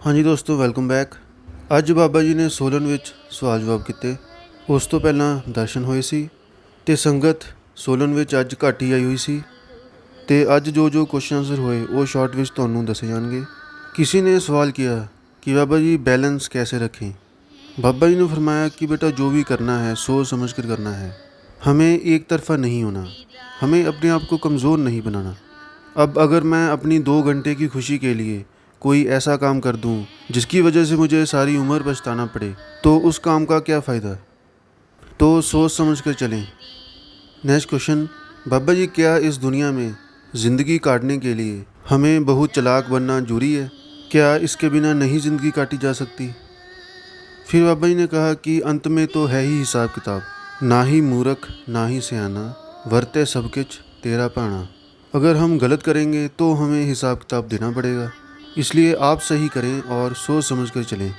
हाँ जी दोस्तों, welcome back. ਅੱਜ ਬਾਬਾ ਜੀ ਨੇ ਸੋਲਨ ਵਿੱਚ ਸਵਾਲ ਜਵਾਬ ਕੀਤੇ। ਉਸ ਤੋਂ ਪਹਿਲਾਂ ਦਰਸ਼ਨ ਹੋਏ ਸੀ ਤੇ ਸੰਗਤ ਸੋਲਨ ਵਿੱਚ ਅੱਜ ਘੱਟ ਹੀ ਆਈ ਹੋਈ ਸੀ ਤੇ ਅੱਜ ਜੋ ਕੁਐਸਚਨ ਆਨਸਰ ਹੋਏ ਉਹ ਸ਼ਾਰਟ ਵਿੱਚ ਤੁਹਾਨੂੰ ਦੱਸੇ ਜਾਣਗੇ। किसी ने सवाल किया कि बाबा जी बैलेंस कैसे रखें। बाबा जी ने फरमाया कि बेटा जो भी करना है सोच समझ कर करना है, हमें एक तरफा नहीं होना, हमें अपने आप को कमज़ोर नहीं बनाना। अब अगर मैं अपनी 2 घंटे की खुशी के लिए कोई ऐसा काम कर दूं जिसकी वजह से मुझे सारी उम्र पछताना पड़े तो उस काम का क्या फ़ायदा। तो सोच समझ कर चलें। नेक्स्ट क्वेश्चन, बाबा जी क्या इस दुनिया में ज़िंदगी काटने के लिए हमें बहुत चालाक बनना जरूरी है? क्या इसके बिना नहीं ज़िंदगी काटी जा सकती? फिर बाबा जी ने कहा कि अंत में तो है ही हिसाब किताब, ना ही मूर्ख ना ही सियाना, वरते सब कुछ तेरा पाना। अगर हम गलत करेंगे तो हमें हिसाब किताब देना पड़ेगा, इसलिए आप सही करें और सोच समझ कर चलें।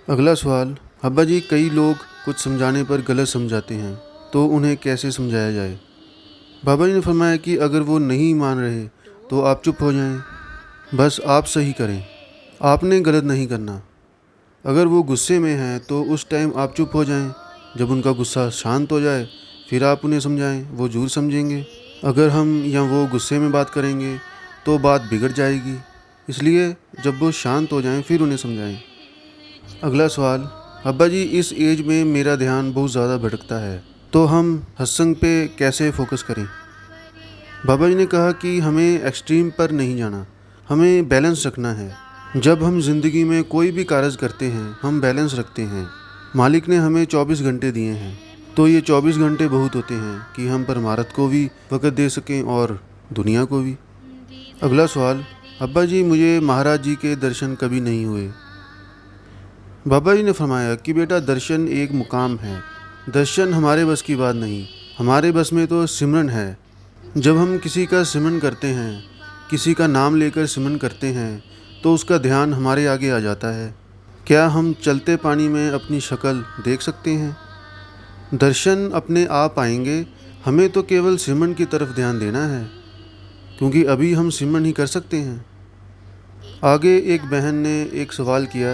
अगला सवाल, बाबा जी कई लोग कुछ समझाने पर गलत समझाते हैं तो उन्हें कैसे समझाया जाए। बाबा जी ने फरमाया कि अगर वो नहीं मान रहे तो आप चुप हो जाएं, बस आप सही करें, आपने गलत नहीं करना। अगर वो गुस्से में हैं तो उस टाइम आप चुप हो जाएं, जब उनका गुस्सा शांत हो जाए फिर आप उन्हें समझाएं, वो ज़रूर समझेंगे। अगर हम या वो गुस्से में बात करेंगे तो बात बिगड़ जाएगी, इसलिए जब वो शांत हो जाएं फिर उन्हें समझाएं। अगला सवाल, अब्बा जी इस एज में मेरा ध्यान बहुत ज़्यादा भटकता है तो हम सत्संग पे कैसे फोकस करें। बाबा जी ने कहा कि हमें एक्सट्रीम पर नहीं जाना, हमें बैलेंस रखना है। जब हम ज़िंदगी में कोई भी कार्य करते हैं हम बैलेंस रखते हैं। मालिक ने हमें 24 घंटे दिए हैं तो ये 24 घंटे बहुत होते हैं कि हम परमार्थ को भी वक़्त दे सकें और दुनिया को भी। अगला सवाल, अब्बा जी मुझे महाराज जी के दर्शन कभी नहीं हुए। बाबा जी ने फरमाया कि बेटा दर्शन एक मुकाम है, दर्शन हमारे बस की बात नहीं, हमारे बस में तो सिमरन है। जब हम किसी का सिमरन करते हैं, किसी का नाम लेकर सिमरन करते हैं तो उसका ध्यान हमारे आगे आ जाता है। क्या हम चलते पानी में अपनी शक्ल देख सकते हैं? दर्शन अपने आप आएंगे, हमें तो केवल सिमरन की तरफ ध्यान देना है, क्योंकि अभी हम सिमरन ही कर सकते हैं। आगे एक बहन ने एक सवाल किया,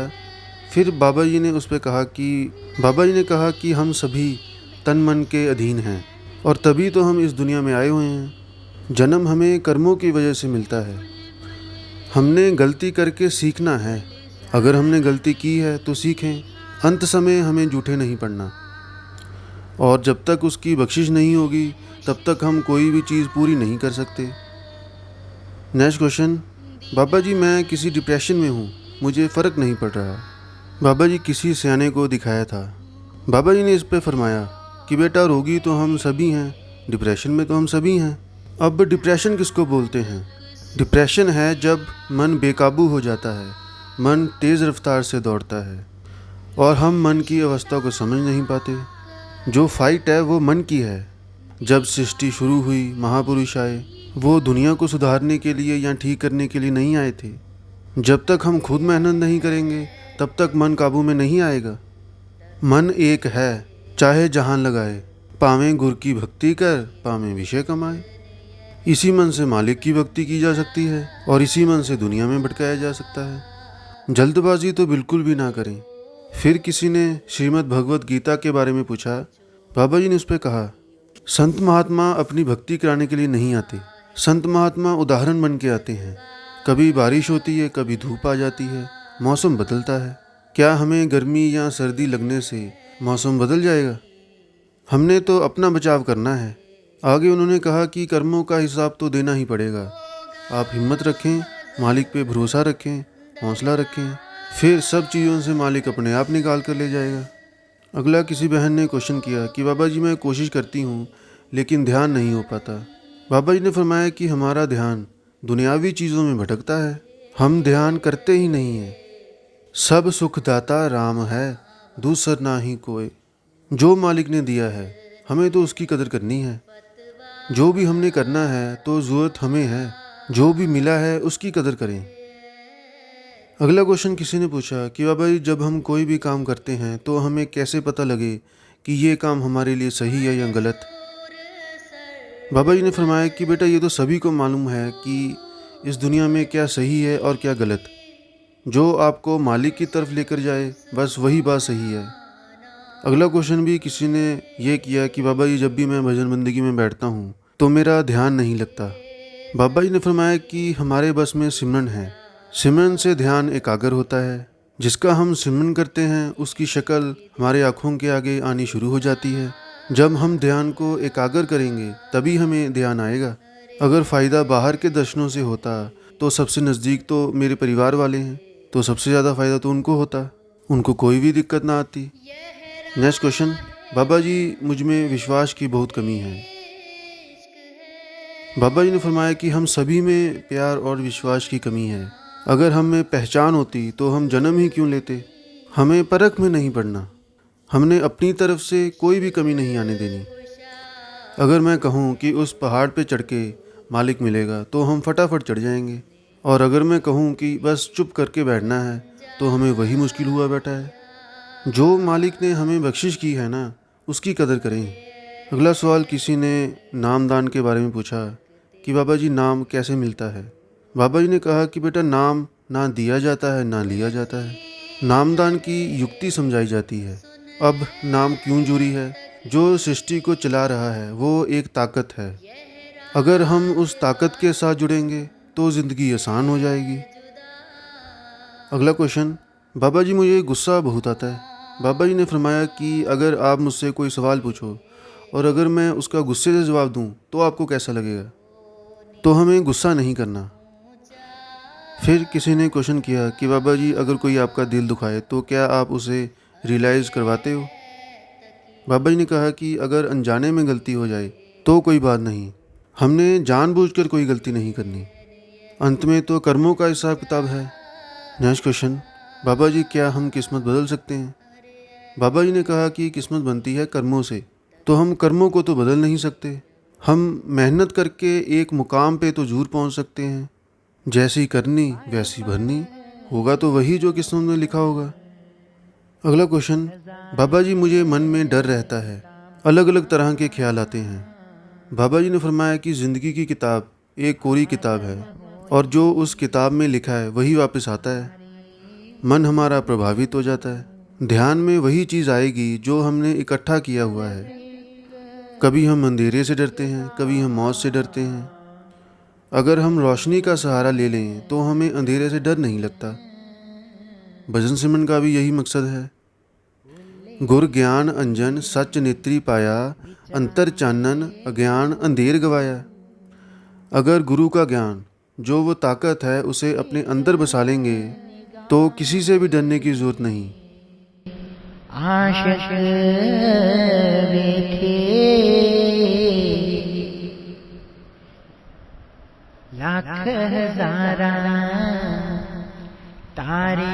फिर बाबा जी ने उस पर कहा कि हम सभी तन मन के अधीन हैं और तभी तो हम इस दुनिया में आए हुए हैं। जन्म हमें कर्मों की वजह से मिलता है, हमने गलती करके सीखना है। अगर हमने गलती की है तो सीखें, अंत समय हमें जूठे नहीं पड़ना, और जब तक उसकी बख्शिश नहीं होगी तब तक हम कोई भी चीज़ पूरी नहीं कर सकते। नेक्स्ट क्वेश्चन, बाबा जी मैं किसी डिप्रेशन में हूँ, मुझे फ़र्क नहीं पड़ रहा। बाबा जी किसी सियाने को दिखाया था। बाबा जी ने इस पर फरमाया कि बेटा रोगी तो हम सभी हैं, डिप्रेशन में तो हम सभी हैं। अब डिप्रेशन किसको बोलते हैं? डिप्रेशन है जब मन बेकाबू हो जाता है, मन तेज़ रफ्तार से दौड़ता है और हम मन की अवस्था को समझ नहीं पाते। जो फाइट है वो मन की है। जब सृष्टि शुरू हुई महापुरुष आए, वो दुनिया को सुधारने के लिए या ठीक करने के लिए नहीं आए थे। जब तक हम खुद मेहनत नहीं करेंगे तब तक मन काबू में नहीं आएगा। मन एक है, चाहे जहाँ लगाए, पावें गुर की भक्ति कर, पावें विषय कमाए। इसी मन से मालिक की भक्ति की जा सकती है और इसी मन से दुनिया में भटकाया जा सकता है। जल्दबाजी तो बिल्कुल भी ना करें। फिर किसी ने श्रीमद् भगवत गीता के बारे में पूछा। बाबा जी ने उस पर कहा, संत महात्मा अपनी भक्ति कराने के लिए नहीं आते, संत महात्मा उदाहरण बन के आते हैं। कभी बारिश होती है, कभी धूप आ जाती है, मौसम बदलता है। क्या हमें गर्मी या सर्दी लगने से मौसम बदल जाएगा? हमने तो अपना बचाव करना है। आगे उन्होंने कहा कि कर्मों का हिसाब तो देना ही पड़ेगा। आप हिम्मत रखें, मालिक पे भरोसा रखें, हौसला रखें, फिर सब चीज़ों से मालिक अपने आप निकाल कर ले जाएगा। अगला किसी बहन ने क्वेश्चन किया कि बाबा जी मैं कोशिश करती हूँ लेकिन ध्यान नहीं हो पाता। बाबा जी ने फरमाया कि हमारा ध्यान दुनियावी चीज़ों में भटकता है, हम ध्यान करते ही नहीं हैं। सब सुखदाता राम है, दूसर ना ही कोई। जो मालिक ने दिया है हमें तो उसकी कदर करनी है। जो भी हमने करना है तो ज़रूरत हमें है, जो भी मिला है उसकी कदर करें। अगला क्वेश्चन किसी ने पूछा कि बाबा जी जब हम कोई भी काम करते हैं तो हमें कैसे पता लगे कि ये काम हमारे लिए सही है या गलत। बाबा जी ने फरमाया कि बेटा ये तो सभी को मालूम है कि इस दुनिया में क्या सही है और क्या गलत। जो आपको मालिक की तरफ लेकर जाए, बस वही बात सही है। अगला क्वेश्चन भी किसी ने ये किया कि बाबा जी, जब भी मैं भजन बंदगी में बैठता हूँ तो मेरा ध्यान नहीं लगता। बाबा जी ने फरमाया कि हमारे बस में सिमरन है। सिमरन से ध्यान एकाग्र होता है। जिसका हम सिमरन करते हैं उसकी शक्ल हमारे आँखों के आगे आनी शुरू हो जाती है। जब हम ध्यान को एकाग्र करेंगे तभी हमें ध्यान आएगा। अगर फ़ायदा बाहर के दर्शनों से होता तो सबसे नज़दीक तो मेरे परिवार वाले हैं, तो सबसे ज़्यादा फ़ायदा तो उनको होता, उनको कोई भी दिक्कत ना आती। नेक्स्ट क्वेश्चन, बाबा जी मुझ में विश्वास की बहुत कमी है। बाबा जी ने फरमाया कि हम सभी में प्यार और विश्वास की कमी है। अगर हम में पहचान होती तो हम जन्म ही क्यों लेते। हमें परख में नहीं पड़ना, हमने अपनी तरफ से कोई भी कमी नहीं आने देनी। अगर मैं कहूँ कि उस पहाड़ पे चढ़ के मालिक मिलेगा तो हम फटाफट चढ़ जाएंगे, और अगर मैं कहूँ कि बस चुप करके बैठना है तो हमें वही मुश्किल हुआ बैठा है। जो मालिक ने हमें बख्शिश की है ना, उसकी कदर करें। अगला सवाल किसी ने नामदान के बारे में पूछा कि बाबा जी नाम कैसे मिलता है। बाबा जी ने कहा कि बेटा, नाम ना दिया जाता है ना लिया जाता है। नामदान की युक्ति समझाई जाती है। अब नाम क्यों जरूरी है? जो सृष्टि को चला रहा है वो एक ताकत है। अगर हम उस ताकत के साथ जुड़ेंगे तो ज़िंदगी आसान हो जाएगी। अगला क्वेश्चन, बाबा जी मुझे गुस्सा बहुत आता है। बाबा जी ने फरमाया कि अगर आप मुझसे कोई सवाल पूछो और अगर मैं उसका गुस्से से जवाब दूं तो आपको कैसा लगेगा? तो हमें गुस्सा नहीं करना। फिर किसी ने क्वेश्चन किया कि बाबा जी, अगर कोई आपका दिल दुखाए तो क्या आप उसे रियलाइज़ करवाते हो? बाबा जी ने कहा कि अगर अनजाने में गलती हो जाए तो कोई बात नहीं, हमने जानबूझकर कोई गलती नहीं करनी। अंत में तो कर्मों का हिसाब किताब है। नेक्स्ट क्वेश्चन, बाबा जी क्या हम किस्मत बदल सकते हैं? बाबा जी ने कहा कि किस्मत बनती है कर्मों से, तो हम कर्मों को तो बदल नहीं सकते। हम मेहनत करके एक मुकाम पे तो जरूर पहुंच सकते हैं। जैसी करनी वैसी भरनी, होगा तो वही जो किस्मत में लिखा होगा। अगला क्वेश्चन, बाबा जी मुझे मन में डर रहता है, अलग अलग तरह के ख्याल आते हैं। बाबा जी ने फरमाया कि ज़िंदगी की किताब एक कोरी किताब है और जो उस किताब में लिखा है वही वापस आता है। मन हमारा प्रभावित हो जाता है। ध्यान में वही चीज़ आएगी जो हमने इकट्ठा किया हुआ है। कभी हम अंधेरे से डरते हैं, कभी हम मौत से डरते हैं। अगर हम रोशनी का सहारा ले लें तो हमें अंधेरे से डर नहीं लगता। भजन सिमरन का भी यही मकसद है। गुर ज्ञान अंजन सच नेत्री पाया, अंतर चानन अज्ञान अंधेर गवाया। अगर गुरु का ज्ञान, जो वो ताकत है, उसे अपने अंदर बसा लेंगे तो किसी से भी डरने की ज़रूरत नहीं। आशिक वेखे लाख हजारा तारे